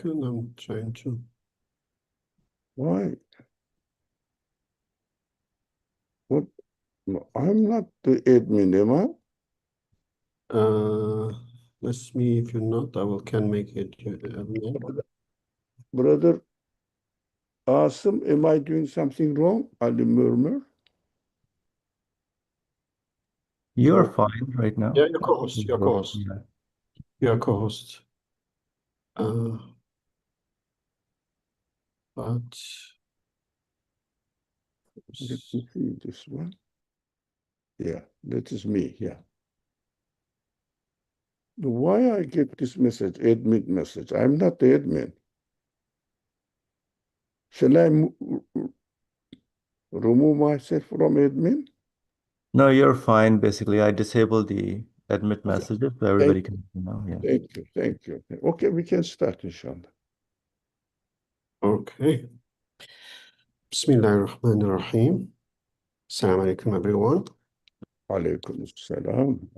second. I'm trying to. Why? What? No, I'm not the admin, am I? Let's me. If you're not, I will can make it admin. Brother Asim, am I doing something wrong? Ali murmur. You're Oh, fine right now. Yeah, your co-host. Your co-host. Yeah. Your co-host. But let me see this one. Yeah, that is me. Yeah. Why I get this message, admin message? I'm not the admin. Shall I remove myself from admin? No, you're fine. Basically, I disabled the admit Okay. messages so Thank everybody can see now. Yeah. Thank you. Thank you. Okay, we can start, inshallah. okay. Bismillahirrahmanirrahim. Assalamu alaikum, everyone. Alaykum assalam.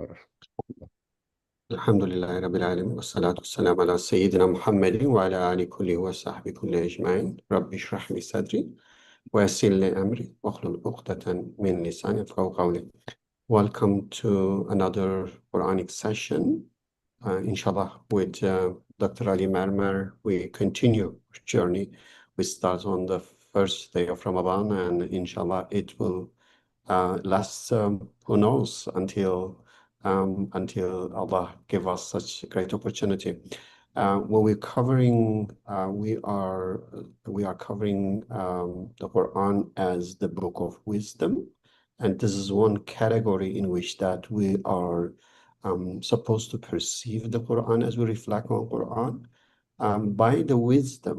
Alhamdulillah Rabbil Alamin. Wassalatu wassalamu ala Sayyidina Muhammadin wa ala ali kulli wa sahbihi kulli ajma'in. Rabbi shrah li sadri wa yassir li amri wahlul 'uqdatan min lisani yafqahu qawli. Welcome to another Quranic session. Inshallah, with Dr. Ali Marmar, we continue our journey. We start on the first day of Ramadan, and inshallah, it will last, who knows, until Allah give us such a great opportunity. What we're covering, we are covering the Quran as the book of wisdom, and this is one category in which that we are supposed to perceive the Quran as we reflect on Quran. By the wisdom,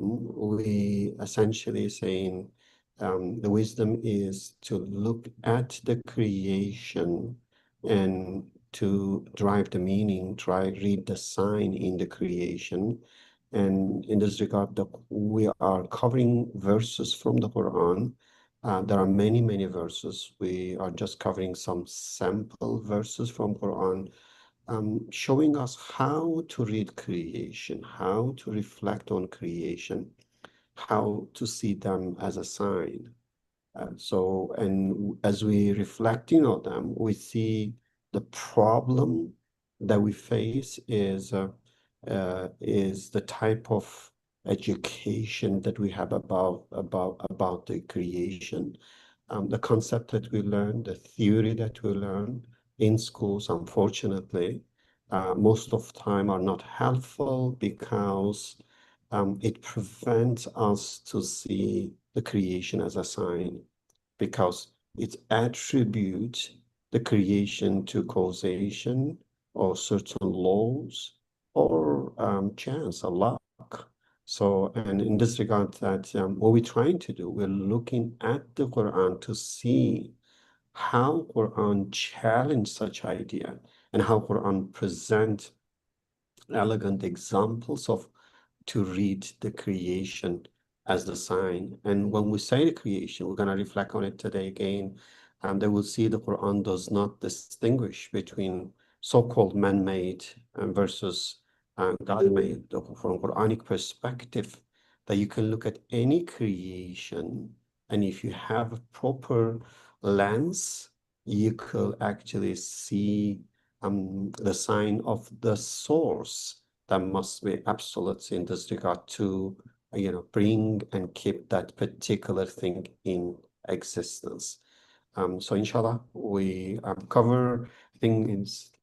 we essentially saying the wisdom is to look at the creation and to drive the meaning, read the sign in the creation. And in this regard, we are covering verses from the Quran. There are many, many verses. We are just covering some sample verses from Quran, showing us how to read creation, how to reflect on creation, how to see them as a sign. And as we reflecting on them, we see the problem that we face is the type of education that we have about the creation, the concept that we learn, the theory that we learn in schools. Unfortunately, most of the time are not helpful because it prevents us to see the creation as a sign, because it attributes the creation to causation or certain laws or chance or luck. So, and in this regard, that what we're trying to do, we're looking at the Quran to see how Quran challenge such idea and how Quran present elegant examples of to read the creation as the sign. And when we say the creation, we're going to reflect on it today again, and they will see the Quran does not distinguish between so-called man-made versus God-made. From Quranic perspective, that you can look at any creation, and if you have a proper lens, you could actually see the sign of the source that must be absolute in this regard to bring and keep that particular thing in existence. So inshallah, we cover, I think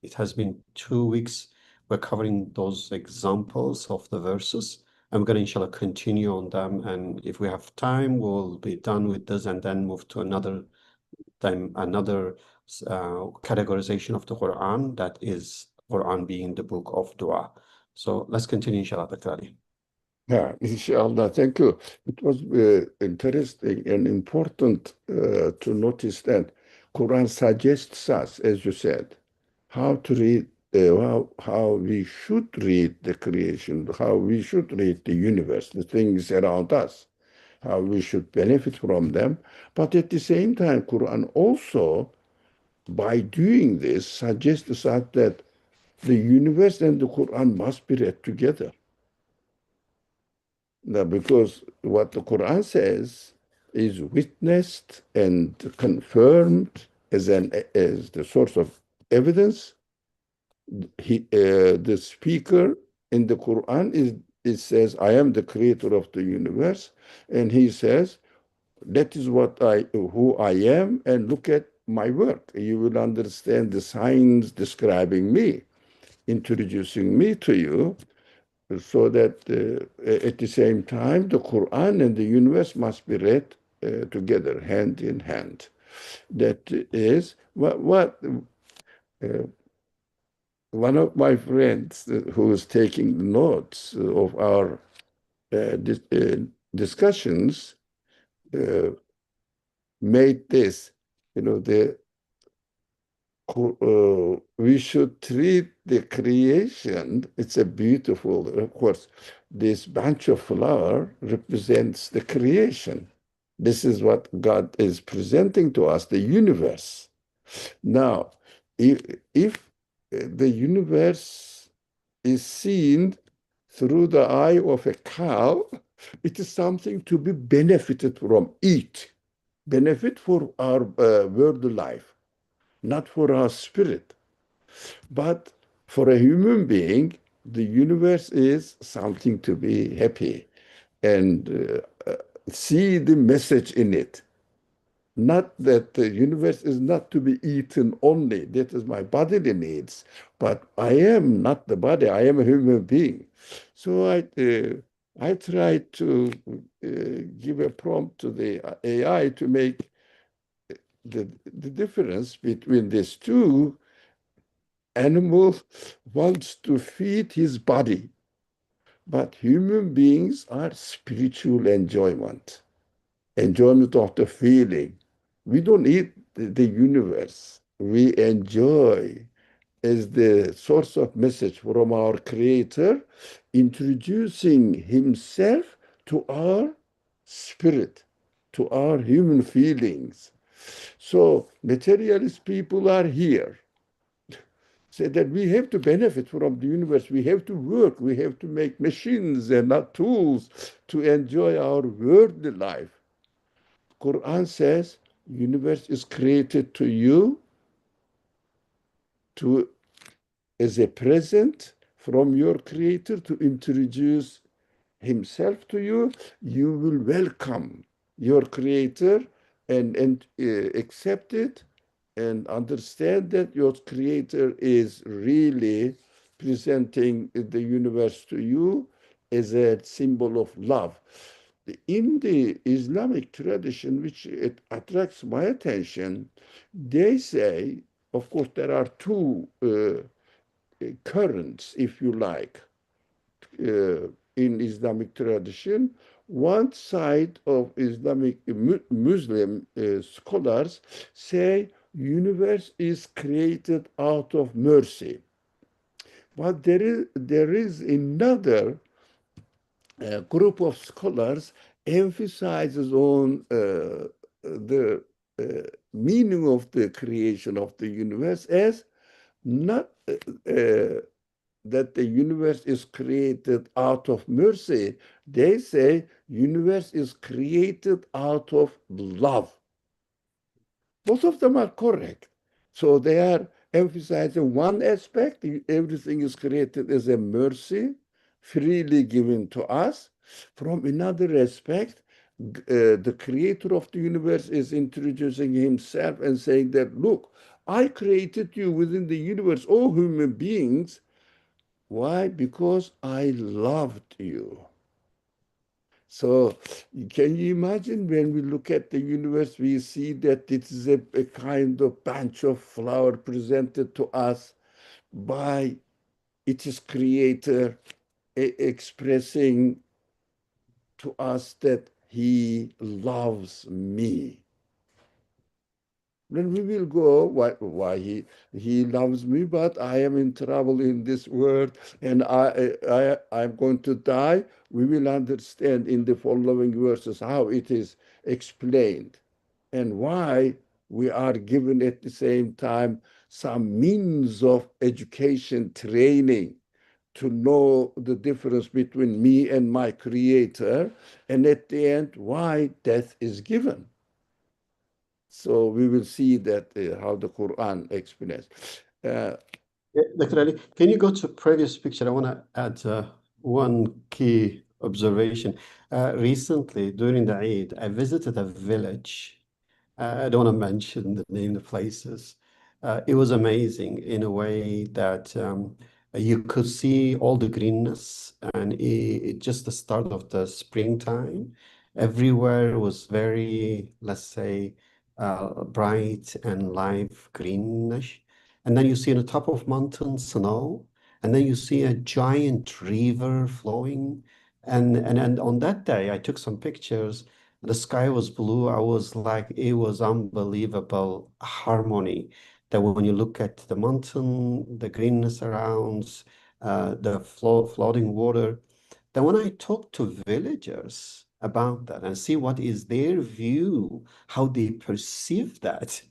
it has been 2 weeks, we're covering those examples of the verses. I'm going to inshallah continue on them, and if we have time, we'll be done with this and then move to another categorization of the Quran, that is Quran being the book of dua. So let's continue, inshallah, Dr. Ali. Yeah, inshallah. Thank you. It was interesting and important to notice that Quran suggests us, as you said, how to read, how we should read the creation, how we should read the universe, the things around us, how we should benefit from them. But at the same time, Quran also, by doing this, suggests us that the universe and the Quran must be read together. Now, because what the Quran says is witnessed and confirmed as the source of evidence. The speaker in the Quran it says, "I am the creator of the universe," and he says, "That is who I am, and look at my work. You will understand the signs describing me, introducing me to you." So that at the same time, the Quran and the universe must be read together, hand in hand. That is what one of my friends who is taking notes of our discussions uh, made this, we should treat the creation, it's a beautiful, of course, this bunch of flower represents the creation. This is what God is presenting to us, the universe. Now, if the universe is seen through the eye of a cow, it is something to be benefited from, eat, benefit for our worldly life, not for our spirit. But for a human being, the universe is something to be happy and see the message in it. Not that the universe is not to be eaten only. That is my bodily needs. But I am not the body. I am a human being. So I try to give a prompt to the AI to make the difference between these two. Animal wants to feed his body, but human beings are spiritual enjoyment of the feeling. We don't eat the universe. We enjoy as the source of message from our Creator, introducing Himself to our spirit, to our human feelings. So materialist people are here. Say that we have to benefit from the universe. We have to work. We have to make machines and not tools to enjoy our worldly life. Quran says universe is created to you to as a present from your creator to introduce himself to you. You will welcome your creator and accept it and understand that your creator is really presenting the universe to you as a symbol of love. In the Islamic tradition, which it attracts my attention, they say, of course, there are two currents, if you like, in Islamic tradition. One side of Islamic Muslim scholars say universe is created out of mercy. But there is another group of scholars emphasizes on the uh, meaning of the creation of the universe as not that the universe is created out of mercy. They say universe is created out of love. Both of them are correct. So they are emphasizing one aspect, everything is created as a mercy, freely given to us. From another aspect, the creator of the universe is introducing himself and saying that, look, I created you within the universe, all human beings. Why? Because I loved you. So can you imagine when we look at the universe, we see that it is a kind of bunch of flower presented to us by its creator, expressing to us that he loves me. Then we will go, why he loves me, but I am in trouble in this world and I'm going to die. We will understand in the following verses how it is explained and why we are given at the same time some means of education training to know the difference between me and my creator, and at the end, why death is given. So we will see that how the Quran explains. Dr. Ali, can you go to previous picture? I want to add one key observation. Recently, during the Eid, I visited a village. I don't want to mention the name of the places. It was amazing in a way that you could see all the greenness, and it just the start of the springtime. Everywhere was very, let's say, bright and live greenish. And then you see on the top of mountain snow, and then you see a giant river flowing. And on that day, I took some pictures. The sky was blue. I was like, it was unbelievable harmony. That when you look at the mountain, the greenness around, the floating water. Then when I talk to villagers about that and see what is their view, how they perceive that,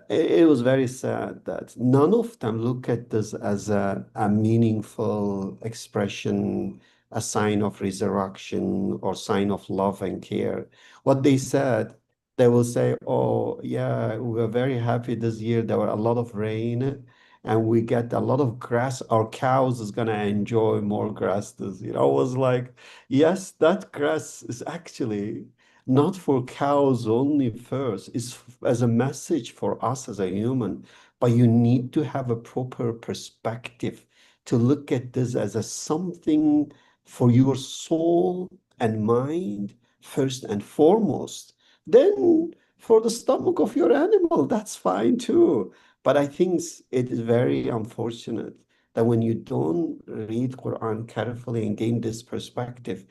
it was very sad that none of them look at this as a meaningful expression, a sign of resurrection or sign of love and care. What they said, they will say, "Oh, yeah, we were very happy this year. There were a lot of rain, and we get a lot of grass. Our cows is gonna enjoy more grass this year." I was like, "Yes, that grass is actually." Not for cows only first, it's as a message for us as a human, but you need to have a proper perspective to look at this as a something for your soul and mind first and foremost. Then for the stomach of your animal, that's fine too. But I think it is very unfortunate that when you don't read Quran carefully and gain this perspective,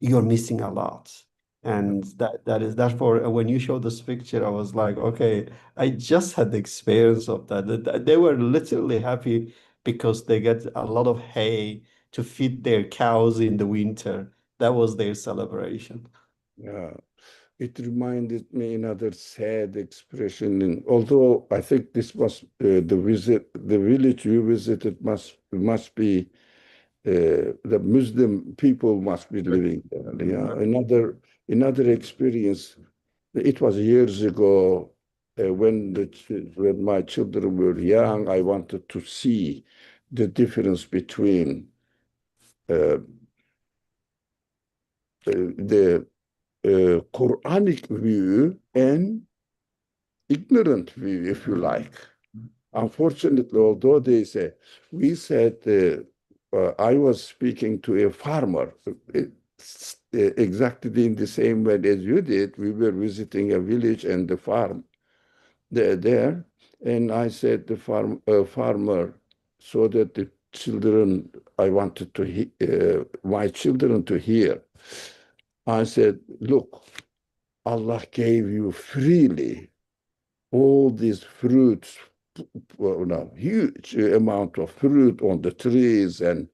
you're missing a lot. And that is therefore when you show this picture, I was like, okay, I just had the experience of that. They were literally happy because they get a lot of hay to feed their cows in the winter. That was their celebration. Yeah, it reminded me another sad expression. Although I think this must the village you visited must be the Muslim people must be living there. Yeah, another experience. It was years ago when my children were young. I wanted to see the difference between uh, the Quranic view and ignorant view, if you like. Unfortunately, although we said, I was speaking to a farmer, exactly in the same way as you did. We were visiting a village and the farm there, and I said the farmer, so that the children, I wanted to my children to hear. I said, look, Allah gave you freely all these fruits, well, no, huge amount of fruit on the trees, and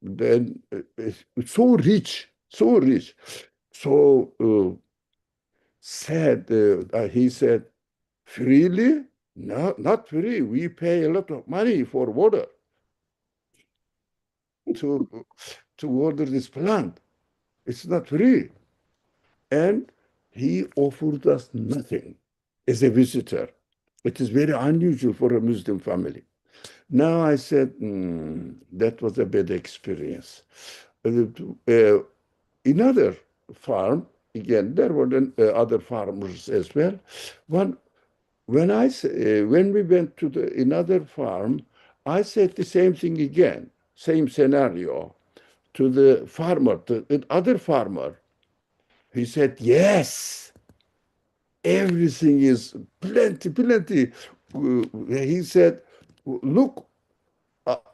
then so rich, so rich. So he said, freely? No, not free. We pay a lot of money for water to to water this plant. It's not free. And he offered us nothing as a visitor. It is very unusual for a Muslim family. Now I said, that was a bad experience. Another farm, again, there were other farmers as well. One, when we went to another farm, I said the same thing again, same scenario to the farmer, to the other farmer. He said, yes, everything is plenty, plenty. He said, look,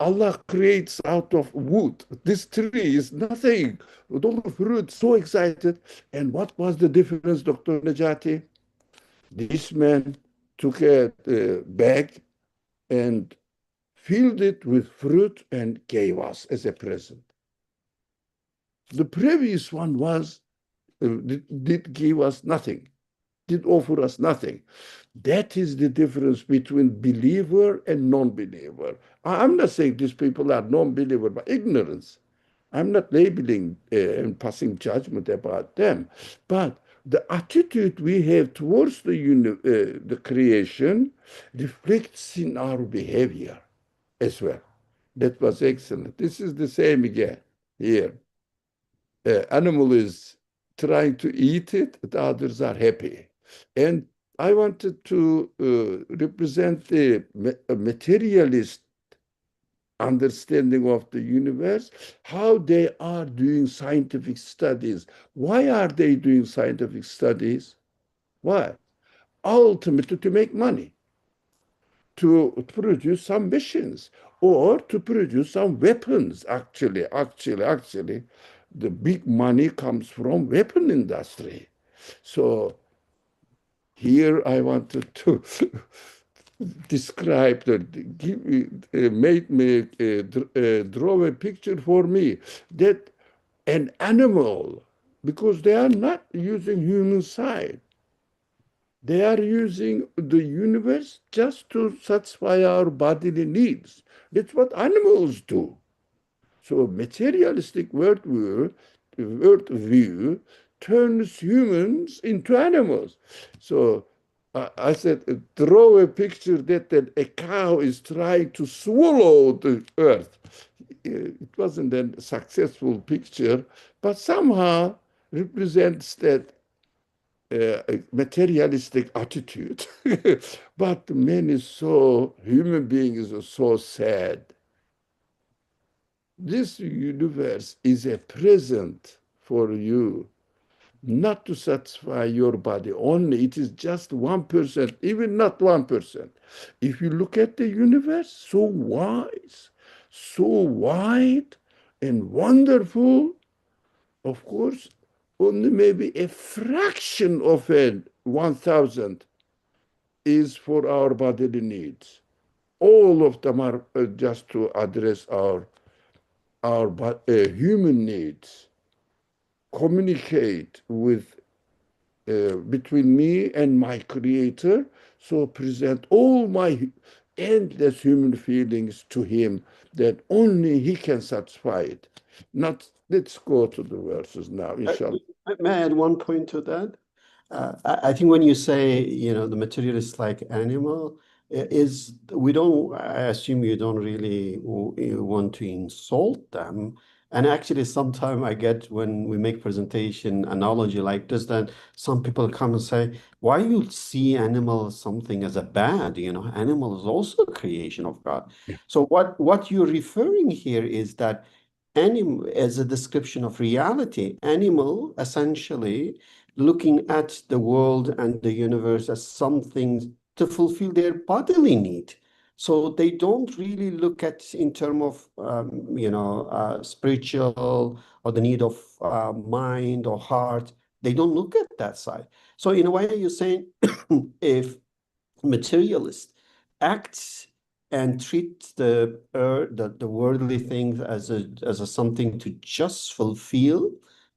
Allah creates out of wood. This tree is nothing. With all the fruit, so excited. And what was the difference, Dr. Najati? This man took a bag and filled it with fruit and gave us as a present. The previous one did give us nothing. did offer us nothing. That is the difference between believer and non-believer. I'm not saying these people are non-believer by ignorance. I'm not labeling and passing judgment about them, but the attitude we have towards the creation reflects in our behavior as well. That was excellent. This is the same again here. Animal is trying to eat it, the others are happy. And I wanted to represent the materialist understanding of the universe, how they are doing scientific studies. Why are they doing scientific studies? Why? Ultimately, to make money, to produce some missions, or to produce some weapons. Actually, the big money comes from weapon industry. So here I wanted to describe draw a picture for me that an animal, because they are not using human side, they are using the universe just to satisfy our bodily needs. That's what animals do. So materialistic worldview turns humans into animals. So I said, draw a picture that a cow is trying to swallow the earth. It wasn't a successful picture, but somehow represents that materialistic attitude. But man is so, human beings are so sad. This universe is a present for you, not to satisfy your body only. It is just 1%, even not 1%. If you look at the universe, so wise, so wide and wonderful, of course, only maybe a fraction of it, 1,000, is for our bodily needs. All of them are just to address our human needs, communicate with between me and my creator, so present all my endless human feelings to him that only he can satisfy it. Not, let's go to the verses now, inshallah. May I add one point to that? I think when you say, the materialist like animal, is we don't, I assume you don't really want to insult them. And actually, sometimes I get when we make presentation analogy like this, that some people come and say, why you see animals something as a bad? Animal is also a creation of God. Yeah. So what you're referring here is that animal as a description of reality, animal essentially looking at the world and the universe as something to fulfill their bodily need. So they don't really look at in terms of spiritual or the need of mind or heart. They don't look at that side. So in a way, you're saying if materialist acts and treats the worldly things as a something to just fulfill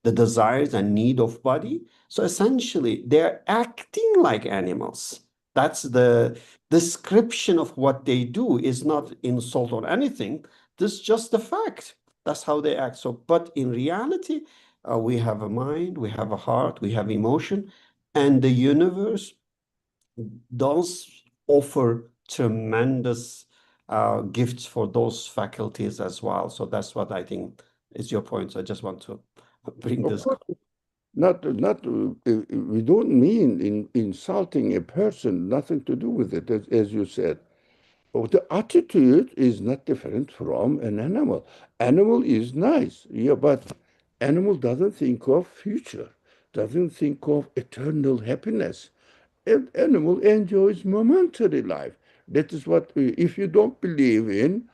the desires and need of body. So essentially, they're acting like animals. That's the description of what they do, is not insult or anything. This is just the fact. That's how they act. So, but in reality, we have a mind, we have a heart, we have emotion, and the universe does offer tremendous gifts for those faculties as well. So that's what I think is your point. So I just want to bring Of this. course, we don't mean insulting a person, nothing to do with it, as you said. Oh, the attitude is not different from an animal. Animal is nice, yeah, but animal doesn't think of future, doesn't think of eternal happiness. An animal enjoys momentary life. That is what, if you don't believe in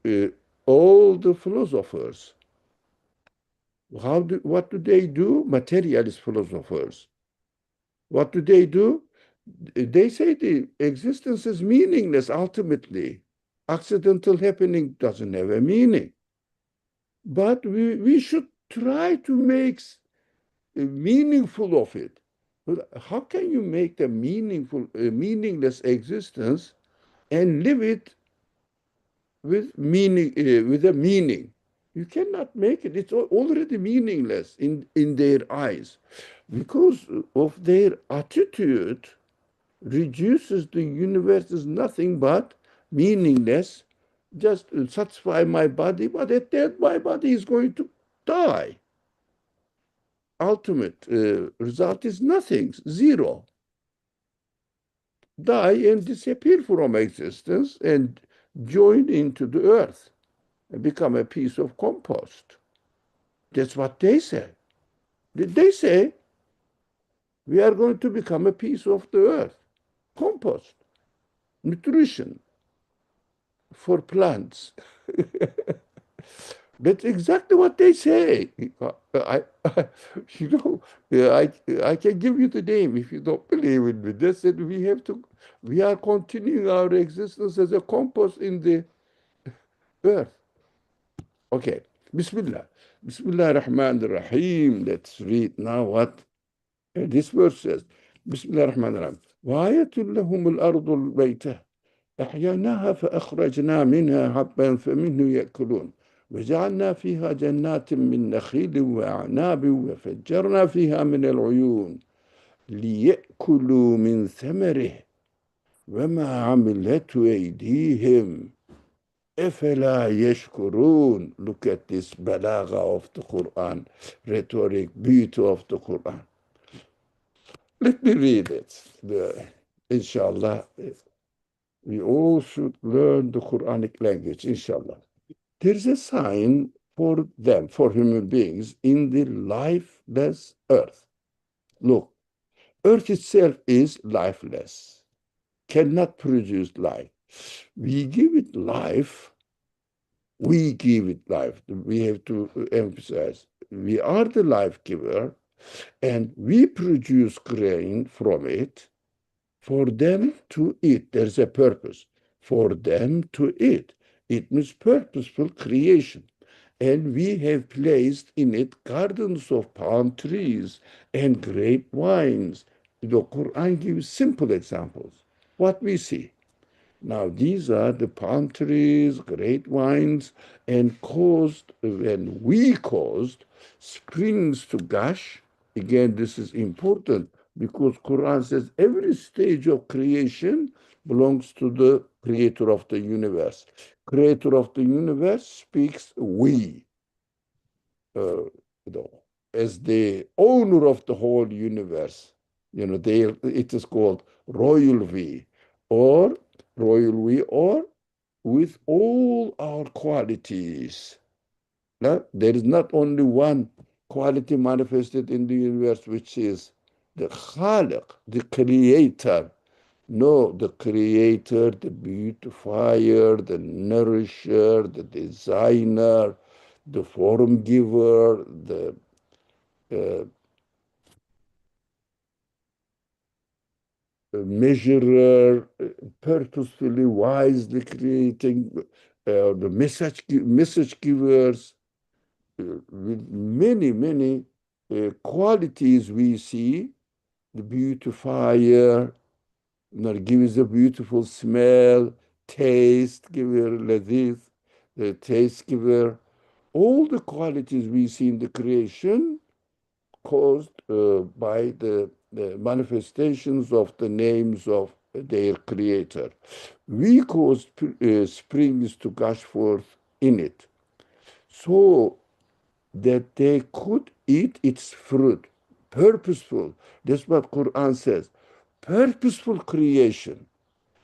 uh, all the philosophers, what do they do? Materialist philosophers. What do? They say the existence is meaningless ultimately. Accidental happening doesn't have a meaning. But we should try to make meaningful of it. How can you make a meaningless existence and live it with meaning, with a meaning? You cannot make it. It's already meaningless in their eyes because of their attitude reduces the universe as nothing but meaningless, just to satisfy my body, but at that my body is going to die. Ultimate result is nothing, zero. Die and disappear from existence and join into the earth and become a piece of compost. That's what they say. They say we are going to become a piece of the earth, compost, nutrition for plants. That's exactly what they say. You know, I can give you the name if you don't believe in me. They said we are continuing our existence as a compost in the earth. Okay, Bismillah. Bismillah ar-Rahman ar-Rahim. Let's read now what this verse says. Bismillah ar-Rahman ar-Rahim. وَآيَةٌ لَهُمُ الْأَرْضُ الْبَيْتَةِ أحييناها فأخرجنا منها حبا فمنه يأكلون وجعلنا فيها جنات من نخيل وأعناب وفجرنا فيها من العيون ليأكلوا من ثمره وما عملته أيديهم أفلا يشكرون. Look at this balagha of the Quran, rhetoric, beauty of the Quran. Let me read it. Inshallah, we all should learn the Quranic language, inshallah. There is a sign for them, for human beings, in the lifeless earth. Look, earth itself is lifeless, cannot produce life. We give it life. We give it life. We have to emphasize, we are the life giver, and we produce grain from it for them to eat. There's a purpose for them to eat. It means purposeful creation. And we have placed in it gardens of palm trees and grapevines. The Quran gives simple examples. What we see. Now, these are the palm trees, grapevines, and we caused springs to gush. Again, this is important because Quran says every stage of creation belongs to the creator of the universe. Creator of the universe speaks we, as the owner of the whole universe. It is called royal we, or with all our qualities. Now, there is not only one quality manifested in the universe, which is the Khaliq, the creator. No, the creator, the beautifier, the nourisher, the designer, the form giver, the measurer, purposefully, wisely creating, the message givers, with many, many qualities we see, the beautifier, gives a beautiful smell, taste giver, ladith, the taste giver, all the qualities we see in the creation caused by the manifestations of the names of their creator. We caused springs to gush forth in it, so that they could eat its fruit. Purposeful. That's what Quran says. Purposeful creation.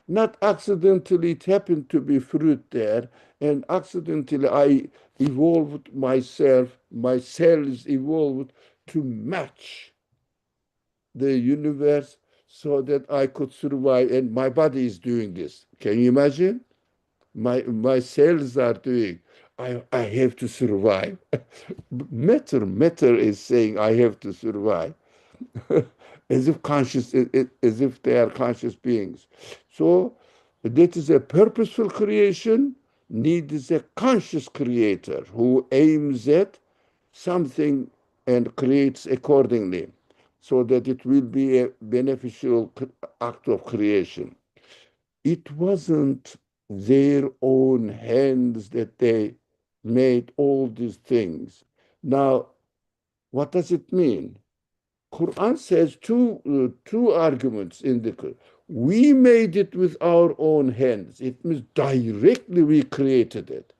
Not accidentally it happened to be fruit there, and accidentally I evolved myself, my cells evolved to match the universe so that I could survive, and my body is doing this. Can you imagine? My cells are doing, I have to survive. Matter is saying I have to survive. As if they are conscious beings. So that is a purposeful creation, needs a conscious creator who aims at something and creates accordingly. so that it will be a beneficial act of creation. It wasn't their own hands that they made all these things. Now, what does it mean? Quran says two arguments in the Quran. We made it with our own hands. It means directly we created it.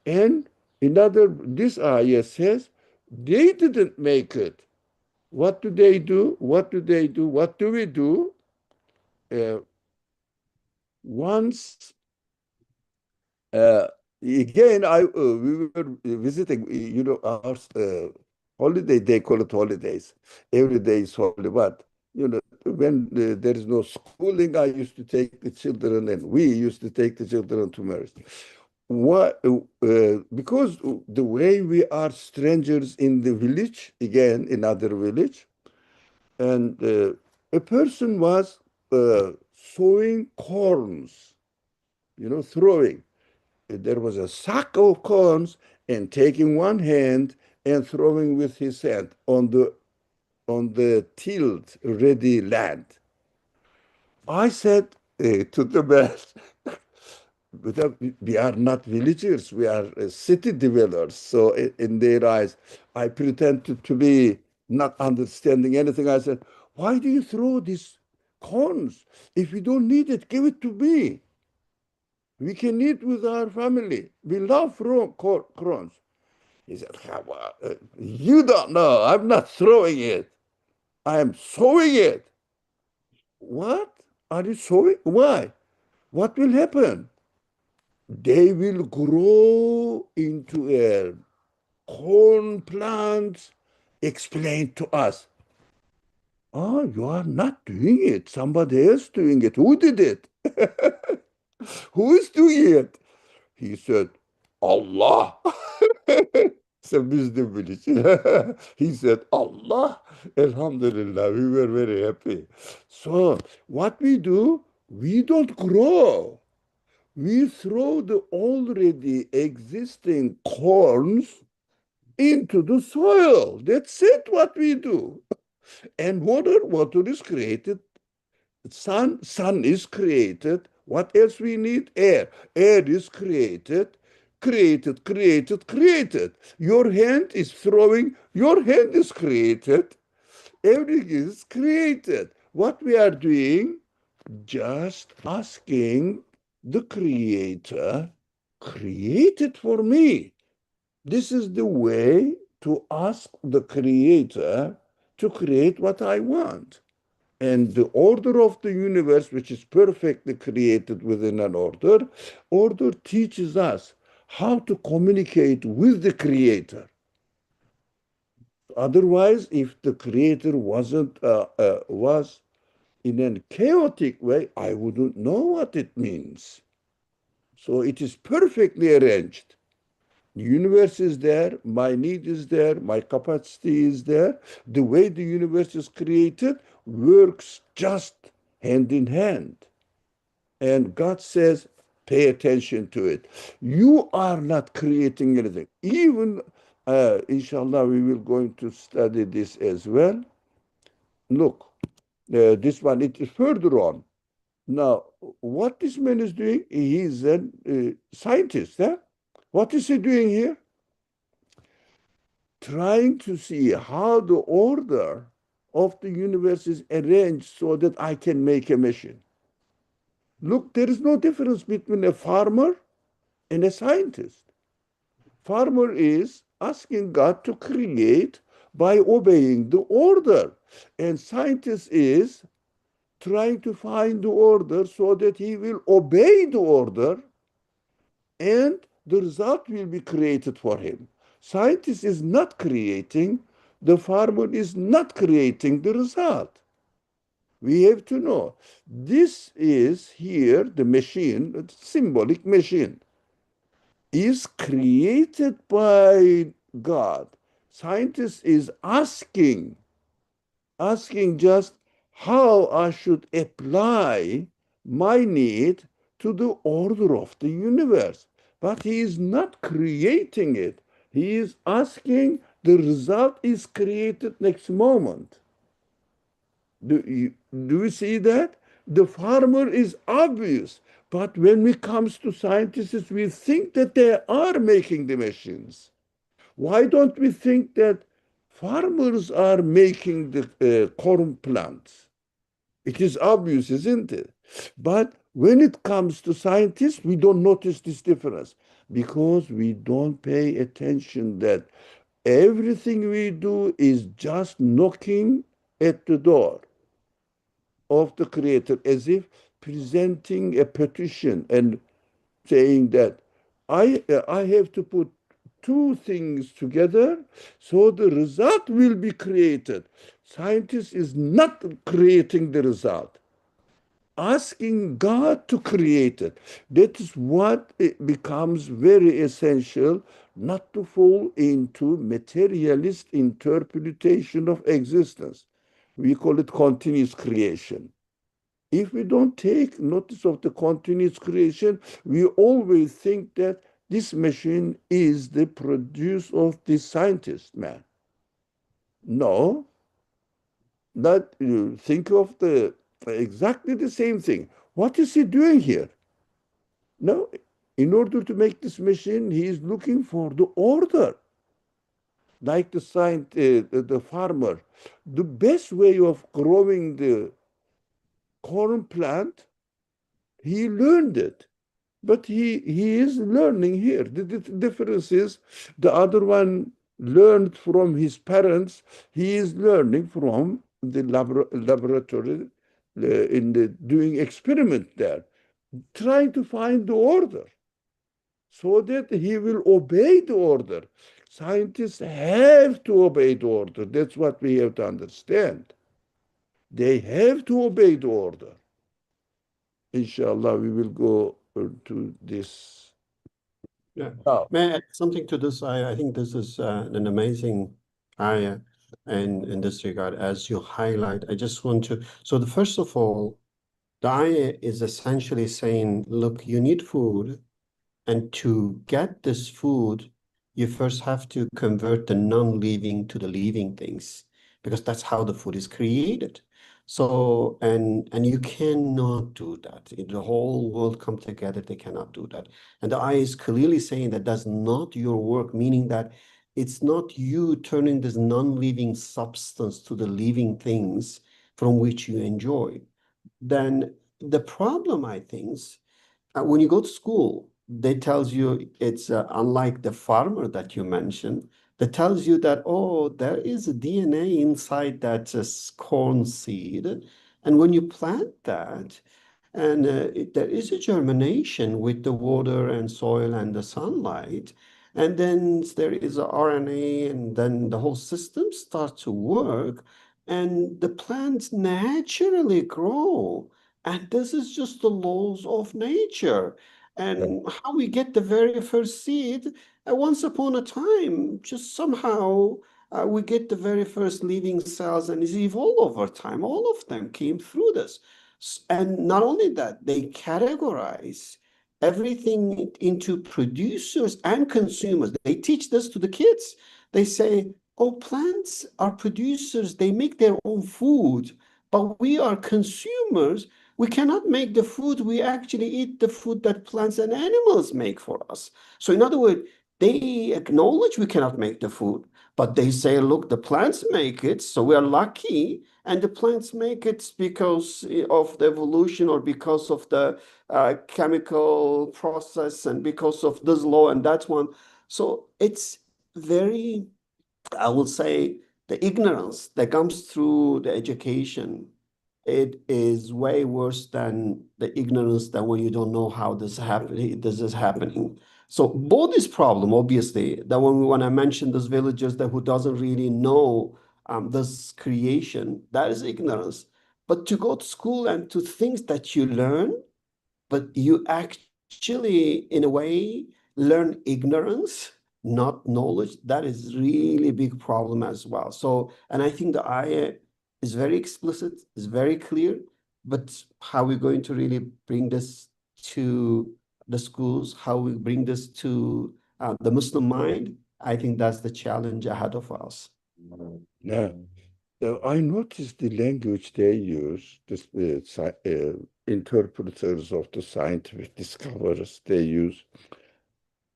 And this ayah says they didn't make it. What do they do? What do they do? What do we do? Once again, we were visiting, our holiday. They call it holidays. Every day is holy, but when there is no schooling, I used to take the children, and we used to take the children to marriage. What? Because the way we are strangers in the village, again, another village, and a person was sowing corns, throwing. There was a sack of corns, and taking one hand and throwing with his hand on the tilled, ready land. I said to the man, but we are not villagers, we are city dwellers. So in their eyes, I pretended to be not understanding anything. I said, why do you throw these corns? If you don't need it, give it to me. We can eat with our family. We love corns. He said, you don't know. I'm not throwing it. I am sowing it. What? Are you sowing? Why? What will happen? They will grow into a corn plant. Explain to us. Oh, you are not doing it. Somebody else doing it. Who did it? Who is doing it? He said, Allah. So village. He said, Allah. Alhamdulillah. We were very happy. So what we do, we don't grow. We throw the already existing corns into the soil. That's it, what we do. And water is created. Sun is created. What else we need? Air is created. Your hand is throwing, your hand is created. Everything is created. What we are doing, just asking the creator, create it for me. This is the way to ask the creator to create what I want. And the order of the universe, which is perfectly created within an order teaches us how to communicate with the creator. Otherwise, if the creator was in a chaotic way, I wouldn't know what it means. So it is perfectly arranged. The universe is there, my need is there, my capacity is there. The way the universe is created works just hand in hand. And God says, pay attention to it. You are not creating anything. Even, inshallah, we will going to study this as well. Look, this one, it is further on. Now, what this man is doing, he is a scientist. What is he doing here? Trying to see how the order of the universe is arranged so that I can make a machine. Look, there is no difference between a farmer and a scientist. Farmer is asking God to create by obeying the order. And scientist is trying to find the order so that he will obey the order and the result will be created for him. Scientist is not creating, the farmer is not creating the result. We have to know. This is here, the machine, the symbolic machine, is created by God. Scientist is asking just how I should apply my need to the order of the universe. But he is not creating it. He is asking, the result is created next moment. Do you see that? The farmer is obvious, but when it comes to scientists, we think that they are making the machines. Why don't we think that farmers are making the corn plants? It is obvious, isn't it? But when it comes to scientists, we don't notice this difference because we don't pay attention that everything we do is just knocking at the door of the Creator, as if presenting a petition and saying that I have to put two things together so the result will be created. Scientist is not creating the result, asking God to create it. That is what it becomes very essential, not to fall into materialist interpretation of existence. We call it continuous creation. If we don't take notice of the continuous creation, we always think that this machine is the produce of the scientist man. No, that you think of the exactly the same thing. What is he doing here? No, in order to make this machine, he is looking for the order. Like the farmer, the best way of growing the corn plant, he learned it. But he is learning here. The difference is the other one learned from his parents. He is learning from the laboratory in the doing experiment there, trying to find the order so that he will obey the order. Scientists have to obey the order. That's what we have to understand. They have to obey the order. Inshallah, we will go to this. Yeah. Now, May I add something to this? I think this is an amazing area in this regard, as you highlight. I just want to, so the first of all, the ayah is essentially saying, look, you need food, and to get this food, you first have to convert the non-living to the living things, because that's how the food is created. So, and you cannot do that. If the whole world come together, they cannot do that. And the ayah is clearly saying that that's not your work, meaning that it's not you turning this non-living substance to the living things from which you enjoy. Then the problem, I think, when you go to school, they tells you it's unlike the farmer that you mentioned, that tells you that, oh, there is a DNA inside that corn seed. And when you plant that, and there is a germination with the water and soil and the sunlight, and then there is a RNA, and then the whole system starts to work, and the plants naturally grow. And this is just the laws of nature. And how we get the very first seed, once upon a time, just somehow we get the very first living cells, and it's evolved over time. All of them came through this. And not only that, they categorize everything into producers and consumers. They teach this to the kids. They say, oh, plants are producers, they make their own food, but we are consumers. We cannot make the food, we actually eat the food that plants and animals make for us. So in other words, they acknowledge we cannot make the food, but they say, look, the plants make it, so we are lucky, and the plants make it because of the evolution or because of the chemical process and because of this law and that one. So it's very, I will say, the ignorance that comes through the education, it is way worse than the ignorance that when you don't know how this is happening. So both is problem, obviously, that when I mention those villagers that who doesn't really know this creation, that is ignorance. But to go to school and to things that you learn, but you actually, in a way, learn ignorance, not knowledge. That is really big problem as well. So, and I think the ayah is very explicit, is very clear, but how we're going to really bring this to the schools, how we bring this to the Muslim mind, I think that's the challenge ahead of us. yeah. I noticed the language they use, interpreters of the scientific discoveries they use.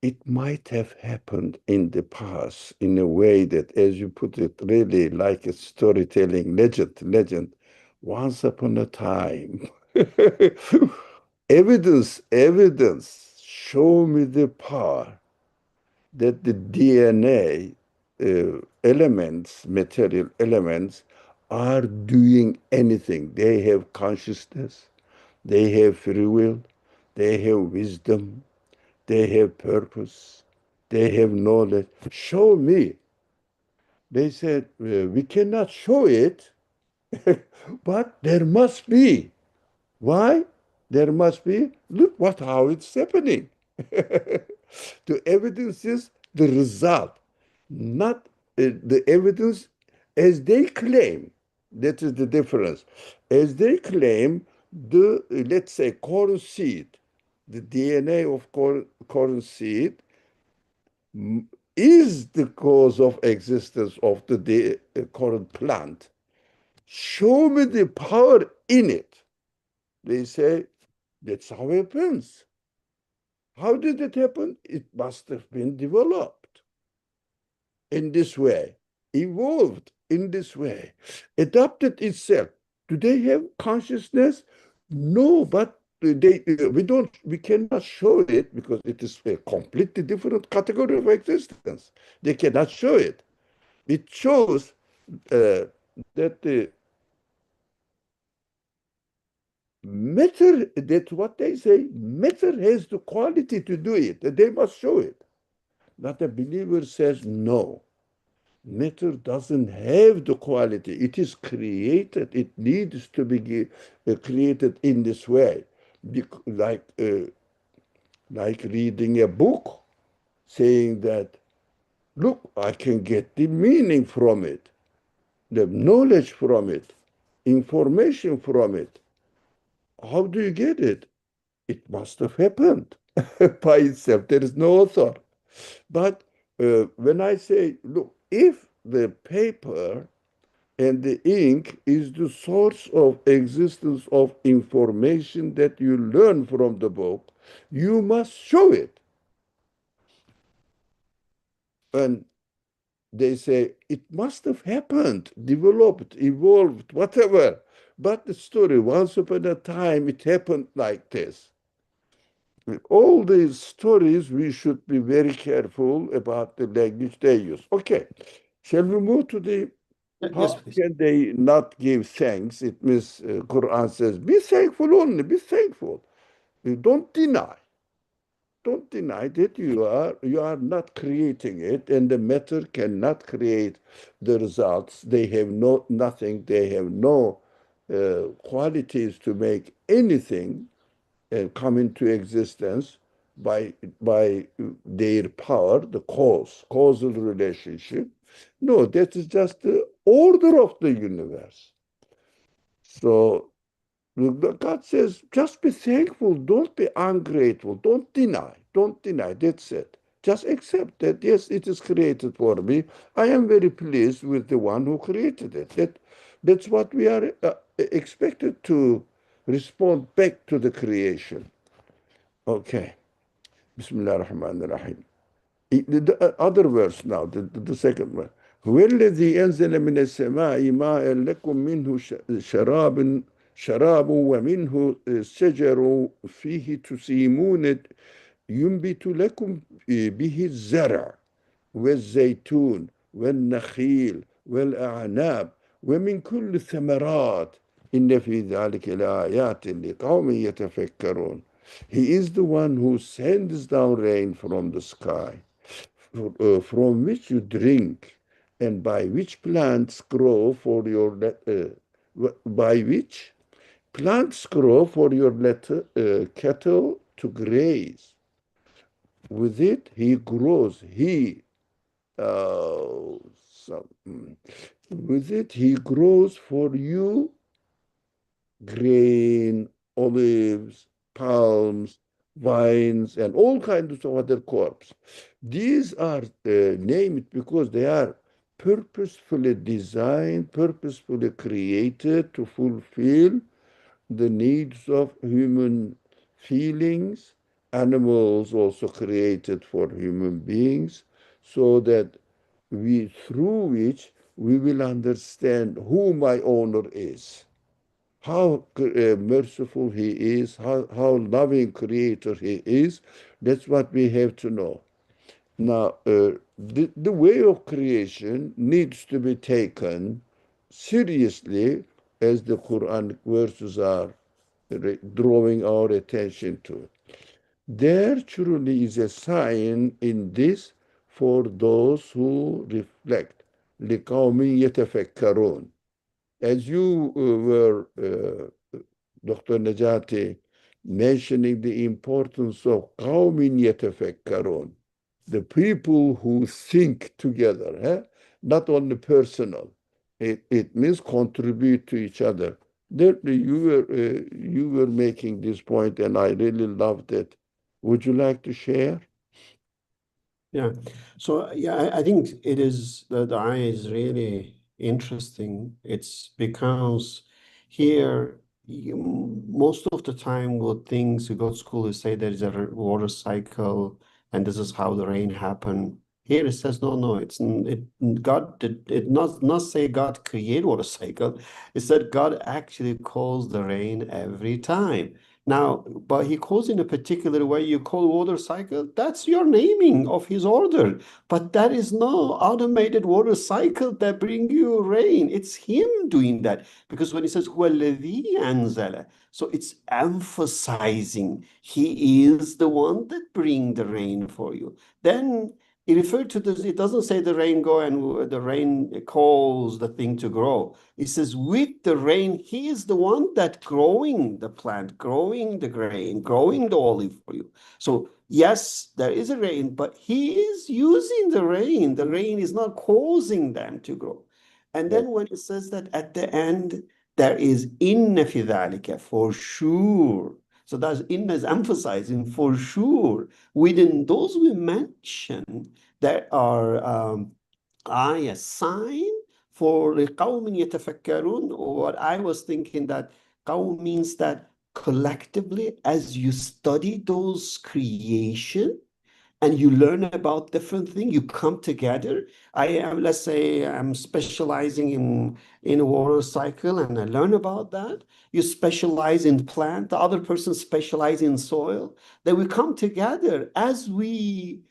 It might have happened in the past in a way that, as you put it, really like a storytelling legend. Once upon a time. Evidence, show me the power that the DNA material elements, are doing anything. They have consciousness, they have free will, they have wisdom, they have purpose, they have knowledge. Show me. They said, we cannot show it, but there must be. Why? There must be, look how it's happening. The evidence is the result, not the evidence as they claim. That is the difference. As they claim, let's say, corn seed, the DNA of corn seed is the cause of existence of the corn plant. Show me the power in it. They say, that's how it happens. How did it happen? It must have been developed in this way, evolved in this way, adapted itself. Do they have consciousness? No, but we cannot show it because it is a completely different category of existence. They cannot show it. It shows that the matter, that's what they say, matter has the quality to do it, and they must show it. But a believer says, no, matter doesn't have the quality. It is created. It needs to be created in this way. Like, like reading a book, saying that, look, I can get the meaning from it, the knowledge from it, information from it. How do you get it? It must have happened by itself. There is no author. But when I say, look, if the paper and the ink is the source of existence of information that you learn from the book, you must show it. And they say, it must have happened, developed, evolved, whatever. But the story, once upon a time, it happened like this. With all these stories, we should be very careful about the language they use. Okay, shall we move to the Yes, how please. can they not give thanks? It means Quran says, be thankful only, be thankful. You don't deny. Don't deny that you are not creating it, and the matter cannot create the results. They have nothing, they have no qualities to make anything come into existence by their power, the causal relationship. No, that is just the order of the universe. So God says, just be thankful, don't be ungrateful, don't deny, that's it. Just accept that, yes, it is created for me. I am very pleased with the one who created it. That's what we are expected to respond back to the creation. Okay. Bismillah ar-Rahman ar-Rahim. The other verse now, the second one. هو الذي أنزل من السماء ماء لكم منه شراب ومنه شجر فيه تسيمون ينبت لكم به الزرع والزيتون والنخيل والأعناب ومن كل الثمرات إن في ذلك لآيات لقوم يتفكرون. He is the one who sends down rain from the sky, from which you drink, and by which plants grow for your by which plants grow for your cattle to graze. With it, he grows. Uh, with it, he grows for you grain, olives, palms, vines, and all kinds of other crops. These are named because they are purposefully designed, purposefully created to fulfill the needs of human feelings, animals also created for human beings, so that through which we will understand who my owner is, how merciful he is, how loving creator he is. That's what we have to know. Now, the way of creation needs to be taken seriously, as the Quranic verses are drawing our attention to. There truly is a sign in this for those who reflect. لِقَوْمٍ يَتَفَكَّرُونَ. As you were, Dr. Najati, mentioning the importance of قَوْمٍ يَتَفَكَّرُونَ, the people who think together, not only personal. It means contribute to each other. There, you were making this point, and I really loved it. Would you like to share? Yeah. So yeah, I think it is the eye is really interesting. It's because here most of the time what things you go to school you say there is a water cycle and this is how the rain happen. Here it says no, God did it not say God create water cycle. It said God actually calls the rain every time. Now, but he calls in a particular way. You call water cycle, that's your naming of his order. But that is no automated water cycle that bring you rain. It's him doing that. Because when he says, "هو الذي أنزل," so it's emphasizing he is the one that bring the rain for you. Then it referred to this, it doesn't say the rain go and the rain calls the thing to grow. It says with the rain, he is the one that growing the plant, growing the grain, growing the olive for you. So yes, there is a rain, but he is using the rain. The rain is not causing them to grow. And then when it says that at the end, there is inna fi dhalika, for sure. So that's inna is emphasizing for sure. Within those we mentioned, there are a sign for قوم يتفكرون. What I was thinking that قوم means that collectively, as you study those creation, and you learn about different things, you come together. I am, let's say I'm specializing in a water cycle and I learn about that. You specialize in plant, the other person specialize in soil. Then we come together as we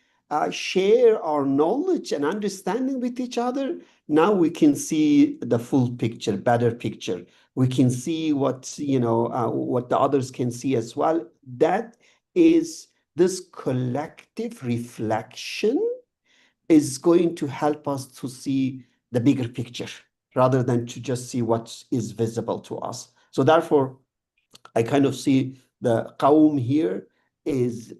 share our knowledge and understanding with each other. Now we can see the full picture, better picture. We can see what, what the others can see as well. That is this collective reflection is going to help us to see the bigger picture rather than to just see what is visible to us. So therefore, I kind of see the qawm here is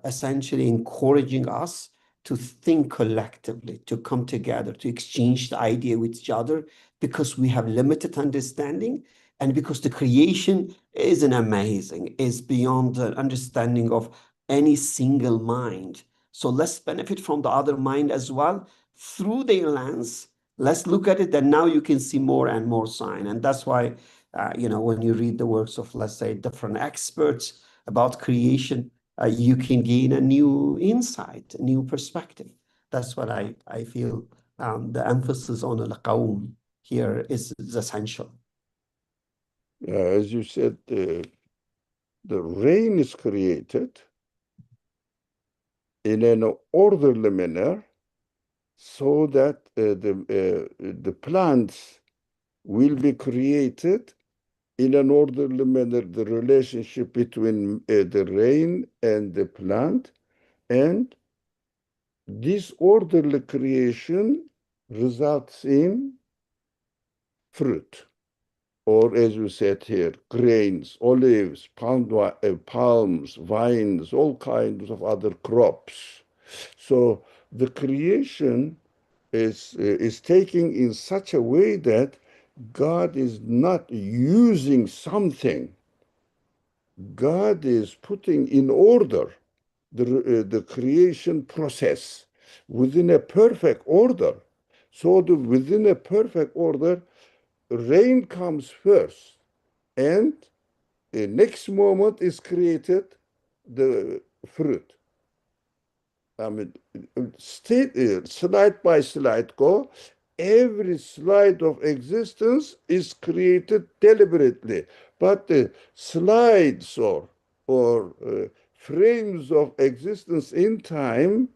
essentially encouraging us to think collectively, to come together, to exchange the idea with each other, because we have limited understanding and because the creation isn't amazing, is beyond the understanding of any single mind. So let's benefit from the other mind as well through their lens. Let's look at it, and now you can see more and more sign. And that's why when you read the works of, let's say, different experts about creation, you can gain a new insight, a new perspective. That's what I feel the emphasis on al-qawm here is essential. As you said, the rain is created in an orderly manner so that the plants will be created in an orderly manner, the relationship between the rain and the plant, and this orderly creation results in fruit, or as you said here, grains, olives, palms, vines, all kinds of other crops. So the creation is taking in such a way that God is not using something. God is putting in order the creation process within a perfect order, So within a perfect order, rain comes first, and the next moment is created the fruit. I mean, slide by slide go. Every slide of existence is created deliberately, but the slides or frames of existence in time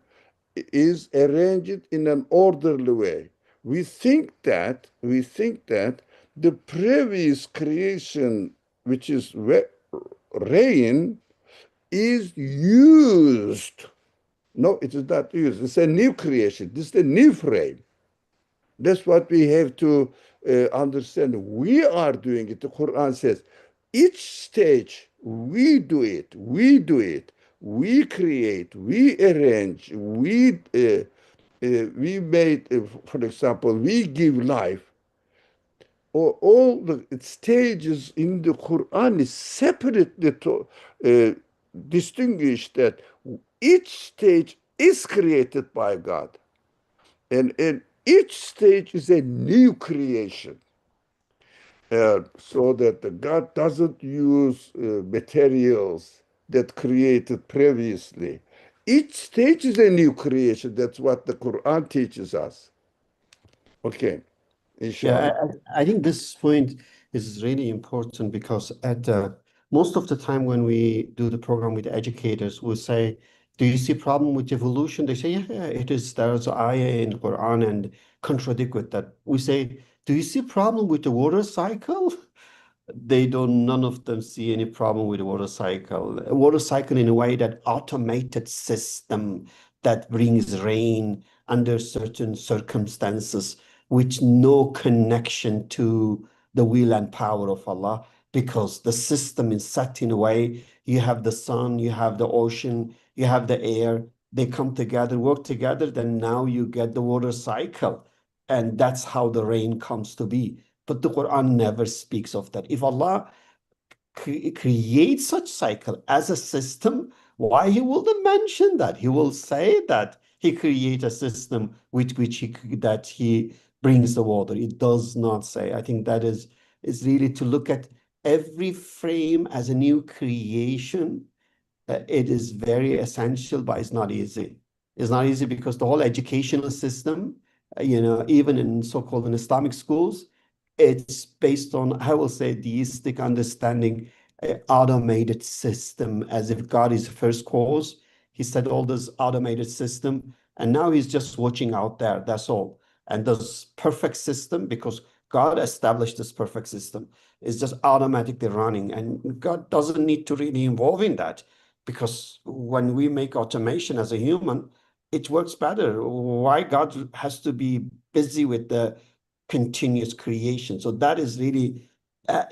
is arranged in an orderly way. We think that the previous creation, which is rain, is used. No, it is not used. It's a new creation. This is a new frame. That's what we have to understand. We are doing it. The Quran says, each stage we do it. We do it. We create. We arrange. We made, for example, we give life. All the stages in the Quran is separately uh, distinguished, that each stage is created by God. And each stage is a new creation. So that the God doesn't use materials that created previously. Each stage is a new creation. That's what the Quran teaches us. Okay, Yeah, inshallah. I think this point is really important because at most of the time when we do the program with educators, we say, "Do you see problem with evolution?" They say, "Yeah, it is. There's ayah in Quran and contradict with that." We say, "Do you see problem with the water cycle?" They don't, none of them see any problem with the water cycle. A water cycle in a way that automated system that brings rain under certain circumstances, with no connection to the will and power of Allah, because the system is set in a way, you have the sun, you have the ocean, you have the air, they come together, work together, then now you get the water cycle. And that's how the rain comes to be. But the Quran never speaks of that. If Allah creates such cycle as a system, why He wouldn't mention that? He will say that He create a system with which He brings the water. It does not say. I think that is really to look at every frame as a new creation. It is very essential, but it's not easy. It's not easy because the whole educational system, even in so-called in Islamic schools, it's based on, I will say, deistic understanding, automated system, as if God is the first cause. He said all this automated system, and now he's just watching out there. That's all. And this perfect system, because God established this perfect system, is just automatically running, and God doesn't need to really involve in that, because when we make automation as a human, it works better. Why God has to be busy with the continuous creation? So that is really,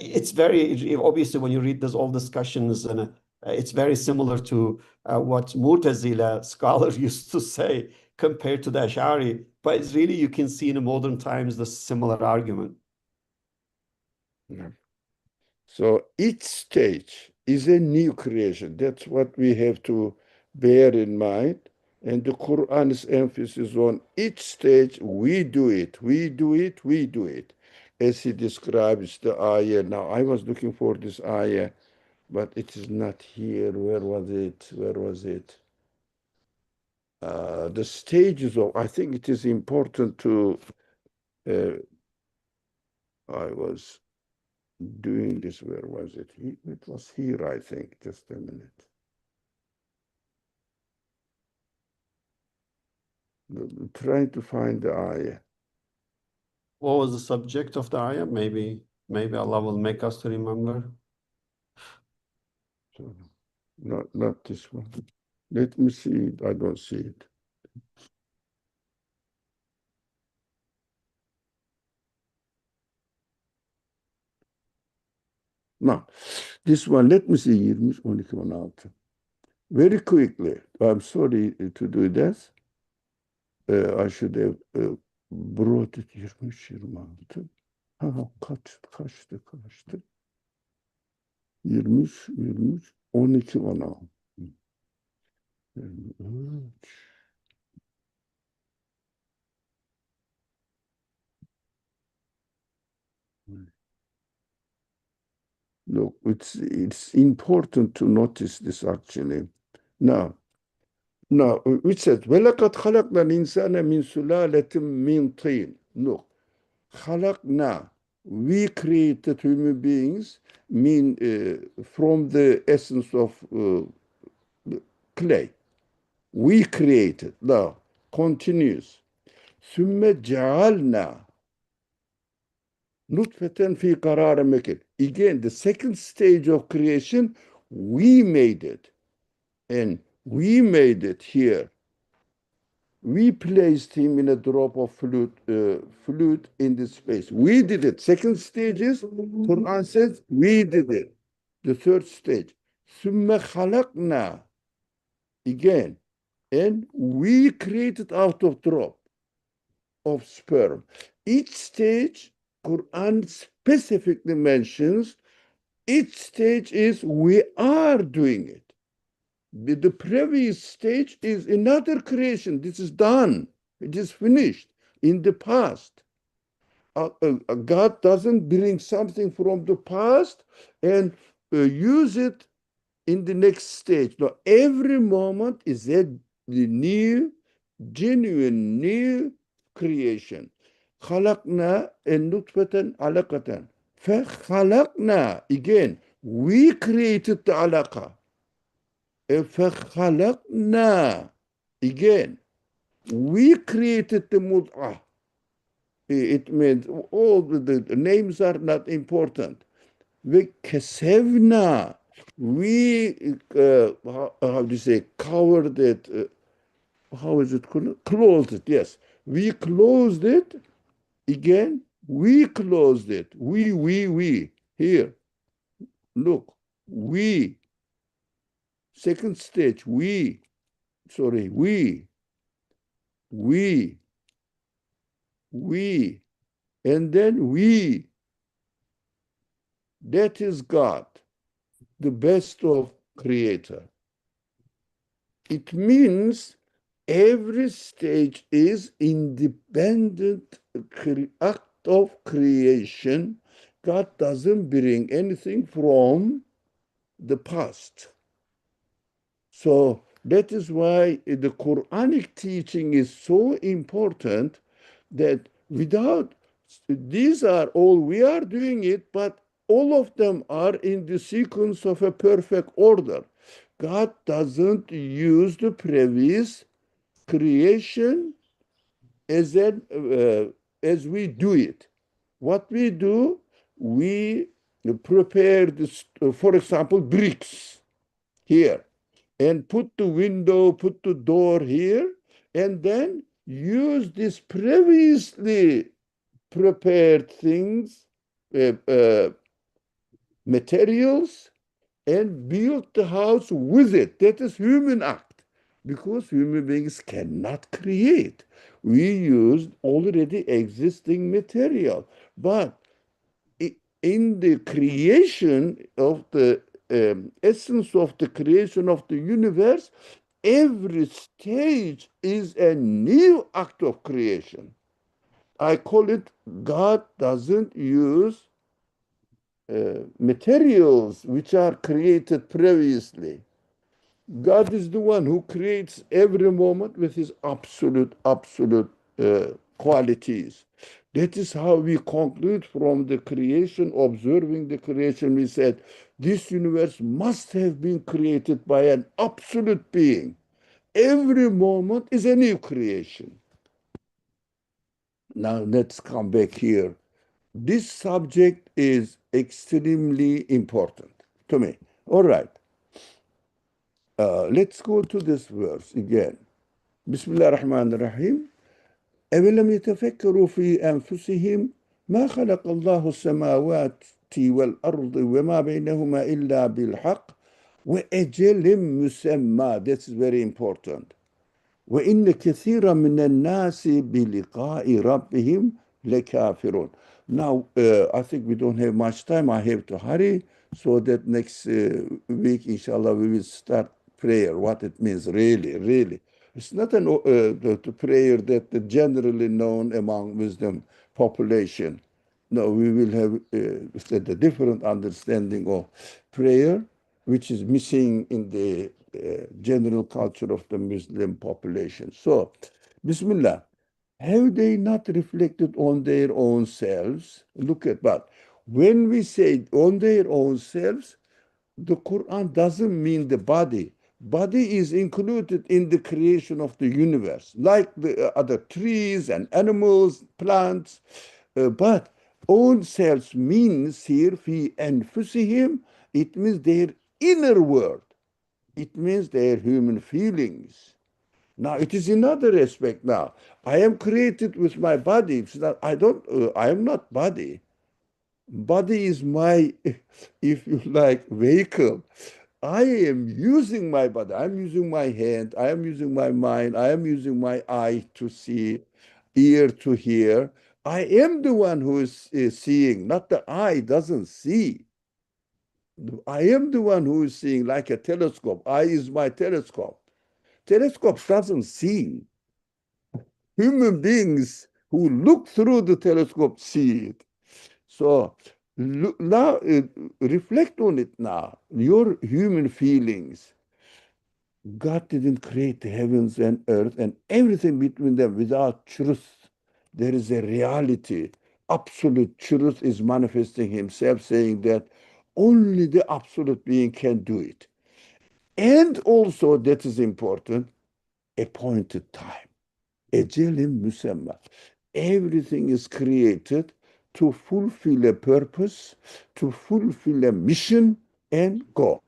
it's very, obviously when you read this, all discussions, and it's very similar to what Mu'tazila scholars used to say compared to the Ash'ari, but it's really, you can see in the modern times the similar argument. Yeah. So each stage is a new creation. That's what we have to bear in mind. And the Quran's emphasis on each stage, we do it, we do it, we do it. As he describes the ayah. Now, I was looking for this ayah, but it is not here. Where was it? Where was it? The stages of, I think it is important to, uh, I was doing this. Where was it? It was here, I think. Just a minute. Trying to find the ayah. What was the subject of the ayah? Maybe Allah will make us to remember. So, not this one. Let me see it. I don't see it. No, this one. Let me see. 23, 12, 16. Very quickly. I'm sorry to do this. I should have brought it 23, 26. Ha, kaçtı. 23, 23, 12, 16. 23. Look, it's important to notice this actually. Now, it says, وَلَقَدْ خَلَقْنَا الْإِنسَانَ مِنْ سُلَالَةٍ مِنْ طِينٍ. Look, خَلَقْنَا, we created human beings from the essence of clay. We created. Now, continues. ثُمَّ جَعَلْنَا نُطْفَةً فِي قَرَارٍ مَكِينٍ. Again, the second stage of creation, we made it. And we made it here. We placed him in a drop of fluid in the space. We did it. Second stage is, Quran says, we did it. The third stage, ثُمَّ خَلَقْنَا. Again, and we created out of drop of sperm. Each stage, Quran specifically mentions, each stage is we are doing it. The previous stage is another creation. This is done. It is finished in the past. God doesn't bring something from the past and use it in the next stage. No, every moment is the new, genuine, new creation. خلقنا النطفة علقة فخلقنا. Again, we created the alaqa. فخلقنا. Again, we created the mud'ah. It means all the names are not important. وكسبنا. We, how do you say, covered it. How is it called? Closed it, yes. We closed it. Again, we closed it. We. Here, look, we. Second stage, we. And then we. That is God, the best of creator. It means every stage is independent act of creation. God doesn't bring anything from the past. So that is why the Quranic teaching is so important, that without, these are all, we are doing it, but all of them are in the sequence of a perfect order. God doesn't use the previous creation as we do it. What we do, we prepare this, for example, bricks here, and put the window, put the door here, and then use these previously prepared things, materials, and build the house with it. That is human act, because human beings cannot create. We use already existing material. But in the creation of the essence of the creation of the universe, every stage is a new act of creation. I call it, God doesn't use materials which are created previously. God is the one who creates every moment with his absolute qualities. That is how we conclude from the creation, observing the creation. We said, this universe must have been created by an absolute being. Every moment is a new creation. Now let's come back here. This subject is extremely important to me. All right. Let's go to this verse again. Bismillah ar-Rahman ar-Rahim. أَوَلَمْ يَتَفَكَّرُوا فِي أَنفُسِهِمْ مَا خَلَقَ اللَّهُ السَّمَاوَاتِ وَالْأَرْضِ وَمَا بَيْنَهُمَا إِلَّا بِالْحَقِّ وَأَجَلٍ مُسَمَّى. That's very important. وَإِنَّ كَثِيرًا مِنَ النَّاسِ بِلِقَاءِ رَبِّهِمْ لَكَافِرُونَ. Now, I think we don't have much time. I have to hurry, so that next week, inshallah, we will start prayer, what it means really. It's not the prayer that generally known among wisdom population. No, we will have a different understanding of prayer, which is missing in the general culture of the Muslim population. So, Bismillah, have they not reflected on their own selves? Look at that. When we say on their own selves, the Quran doesn't mean the body. Body is included in the creation of the universe, like the other trees and animals, plants. But own selves means here, fi anfusihim, it means their inner world. It means their human feelings. Now it is another aspect now. I am created with my body. It's not, I am not body. Body is my, if you like, vehicle. I am using my body. I'm using my hand. I am using my mind. I am using my eye to see, ear to hear. I am the one who is seeing, not the eye doesn't see. I am the one who is seeing like a telescope. Eye is my telescope. Telescope doesn't see. Human beings who look through the telescope see it. So now reflect on it now. Your human feelings. God didn't create the heavens and earth and everything between them without truth. There is a reality. Absolute truth is manifesting himself, saying that only the absolute being can do it. And also, that is important, appointed time. Ecelin müsemma. Everything is created to fulfill a purpose, to fulfill a mission, and go.